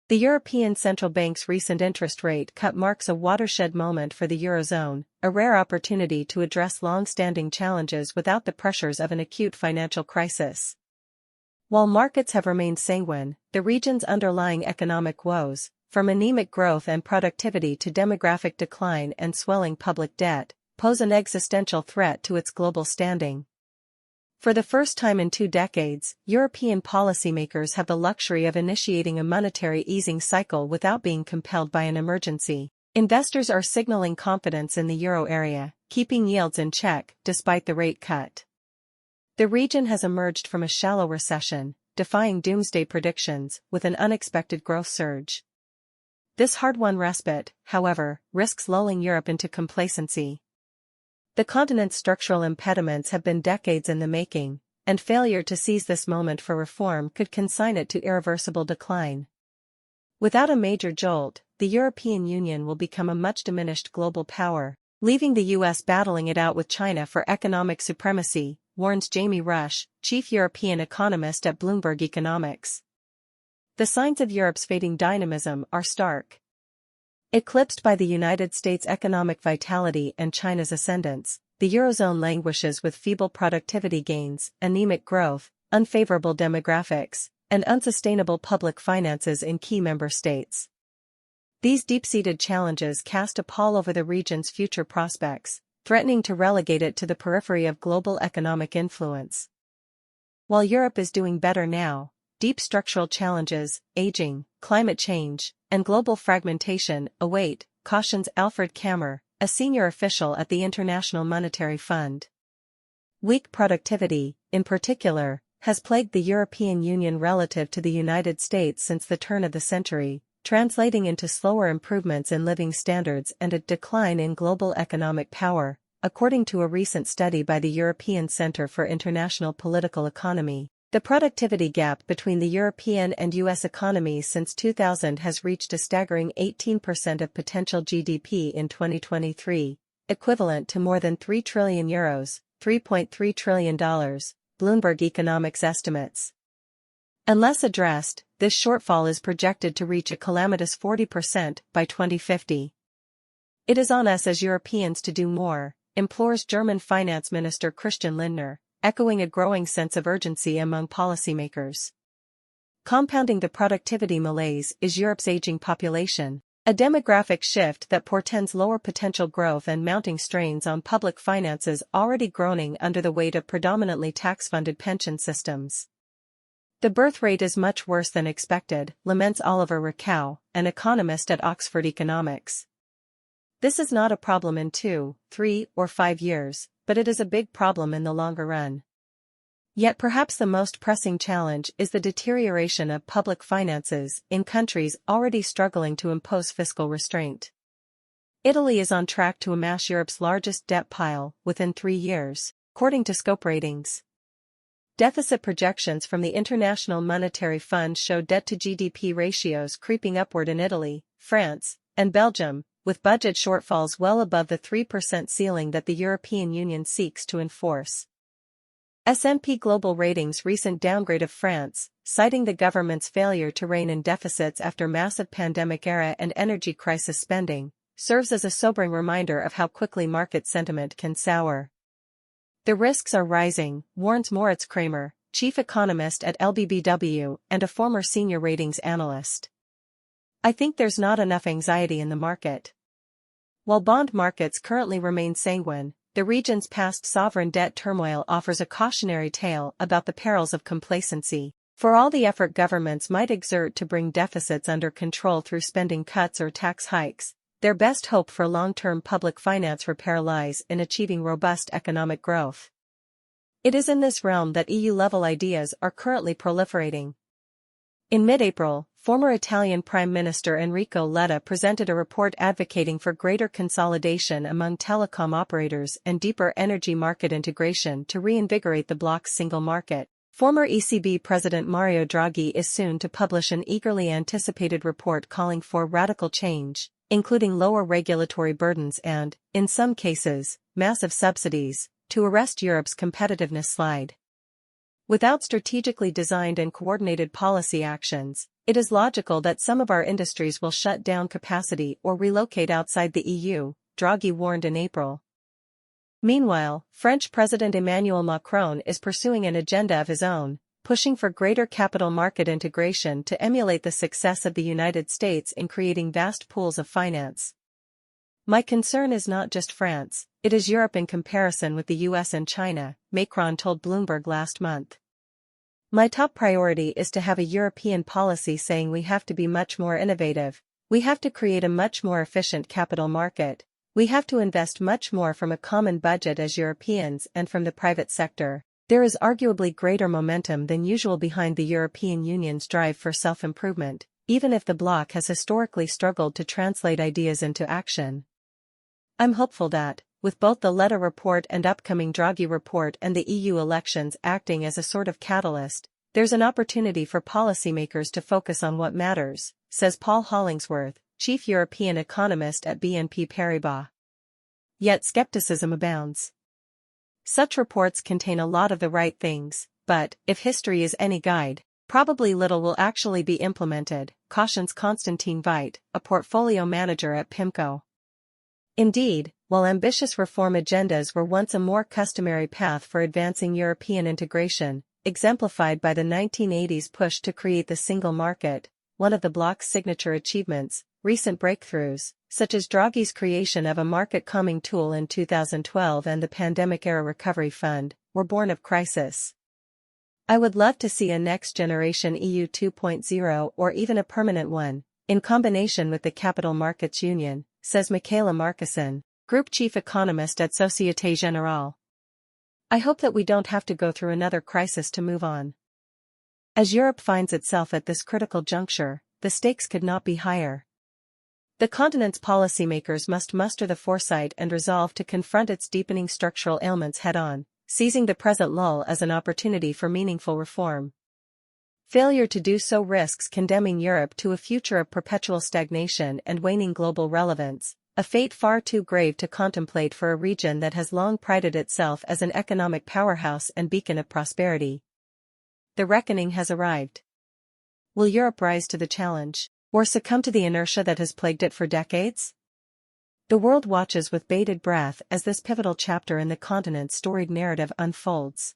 The European Central Bank's recent interest rate cut marks a watershed moment for the Eurozone, a rare opportunity to address long-standing challenges without the pressures of an acute financial crisis. While markets have remained sanguine, the region's underlying economic woes, from anemic growth and productivity to demographic decline and swelling public debt, pose an existential threat to its global standing. For the first time in 2 decades, European policymakers have the luxury of initiating a monetary easing cycle without being compelled by an emergency. Investors are signaling confidence in the euro area, keeping yields in check despite the rate cut. The region has emerged from a shallow recession, defying doomsday predictions, with an unexpected growth surge. This hard-won respite, however, risks lulling Europe into complacency. The continent's structural impediments have been decades in the making, and failure to seize this moment for reform could consign it to irreversible decline. Without a major jolt, the European Union will become a much-diminished global power, leaving the US battling it out with China for economic supremacy, warns Jamie Rush, chief European economist at Bloomberg Economics. The signs of Europe's fading dynamism are stark. Eclipsed by the United States' economic vitality and China's ascendance, the Eurozone languishes with feeble productivity gains, anemic growth, unfavorable demographics, and unsustainable public finances in key member states. These deep-seated challenges cast a pall over the region's future prospects, threatening to relegate it to the periphery of global economic influence. While Europe is doing better now, deep structural challenges, aging, climate change, and global fragmentation await, cautions Alfred Kammer, a senior official at the International Monetary Fund. Weak productivity, in particular, has plagued the European Union relative to the United States since the turn of the century, translating into slower improvements in living standards and a decline in global economic power, according to a recent study by the European Centre for International Political Economy. The productivity gap between the European and US economies since 2000 has reached a staggering 18% of potential GDP in 2023, equivalent to more than €3 trillion, $3.3 trillion, Bloomberg Economics estimates. Unless addressed, this shortfall is projected to reach a calamitous 40% by 2050. It is on us as Europeans to do more, implores German Finance Minister Christian Lindner, echoing a growing sense of urgency among policymakers. Compounding the productivity malaise is Europe's aging population, a demographic shift that portends lower potential growth and mounting strains on public finances already groaning under the weight of predominantly tax-funded pension systems. The birth rate is much worse than expected, laments Oliver Rakow, an economist at Oxford Economics. This is not a problem in 2, 3, or 5 years, but it is a big problem in the longer run. Yet perhaps the most pressing challenge is the deterioration of public finances in countries already struggling to impose fiscal restraint. Italy is on track to amass Europe's largest debt pile within 3 years, according to Scope Ratings. Deficit projections from the International Monetary Fund show debt-to-GDP ratios creeping upward in Italy, France, and Belgium, with budget shortfalls well above the 3% ceiling that the European Union seeks to enforce. S&P Global Ratings' recent downgrade of France, citing the government's failure to rein in deficits after massive pandemic-era and energy crisis spending, serves as a sobering reminder of how quickly market sentiment can sour. The risks are rising, warns Moritz Kramer, chief economist at LBBW and a former senior ratings analyst. I think there's not enough anxiety in the market. While bond markets currently remain sanguine, the region's past sovereign debt turmoil offers a cautionary tale about the perils of complacency. For all the effort governments might exert to bring deficits under control through spending cuts or tax hikes, their best hope for long-term public finance repair lies in achieving robust economic growth. It is in this realm that EU-level ideas are currently proliferating. In mid-April, former Italian Prime Minister Enrico Letta presented a report advocating for greater consolidation among telecom operators and deeper energy market integration to reinvigorate the bloc's single market. Former ECB President Mario Draghi is soon to publish an eagerly anticipated report calling for radical change, including lower regulatory burdens and, in some cases, massive subsidies, to arrest Europe's competitiveness slide. Without strategically designed and coordinated policy actions, it is logical that some of our industries will shut down capacity or relocate outside the EU, Draghi warned in April. Meanwhile, French President Emmanuel Macron is pursuing an agenda of his own, pushing for greater capital market integration to emulate the success of the United States in creating vast pools of finance. My concern is not just France, it is Europe in comparison with the US and China, Macron told Bloomberg last month. My top priority is to have a European policy saying we have to be much more innovative, we have to create a much more efficient capital market, we have to invest much more from a common budget as Europeans and from the private sector. There is arguably greater momentum than usual behind the European Union's drive for self-improvement, even if the bloc has historically struggled to translate ideas into action. I'm hopeful that, with both the Letta report and upcoming Draghi report and the EU elections acting as a sort of catalyst, there's an opportunity for policymakers to focus on what matters, says Paul Hollingsworth, chief European economist at BNP Paribas. Yet skepticism abounds. Such reports contain a lot of the right things, but, if history is any guide, probably little will actually be implemented, cautions Constantine Veit, a portfolio manager at PIMCO. Indeed, while ambitious reform agendas were once a more customary path for advancing European integration, exemplified by the 1980s push to create the single market, one of the bloc's signature achievements, recent breakthroughs, such as Draghi's creation of a market-calming tool in 2012 and the pandemic-era recovery fund, were born of crisis. I would love to see a next-generation EU 2.0 or even a permanent one, in combination with the Capital Markets Union, says Michaela Markison, Group Chief Economist at Société Générale. I hope that we don't have to go through another crisis to move on. As Europe finds itself at this critical juncture, the stakes could not be higher. The continent's policymakers must muster the foresight and resolve to confront its deepening structural ailments head-on, seizing the present lull as an opportunity for meaningful reform. Failure to do so risks condemning Europe to a future of perpetual stagnation and waning global relevance, a fate far too grave to contemplate for a region that has long prided itself as an economic powerhouse and beacon of prosperity. The reckoning has arrived. Will Europe rise to the challenge, or succumb to the inertia that has plagued it for decades? The world watches with bated breath as this pivotal chapter in the continent's storied narrative unfolds.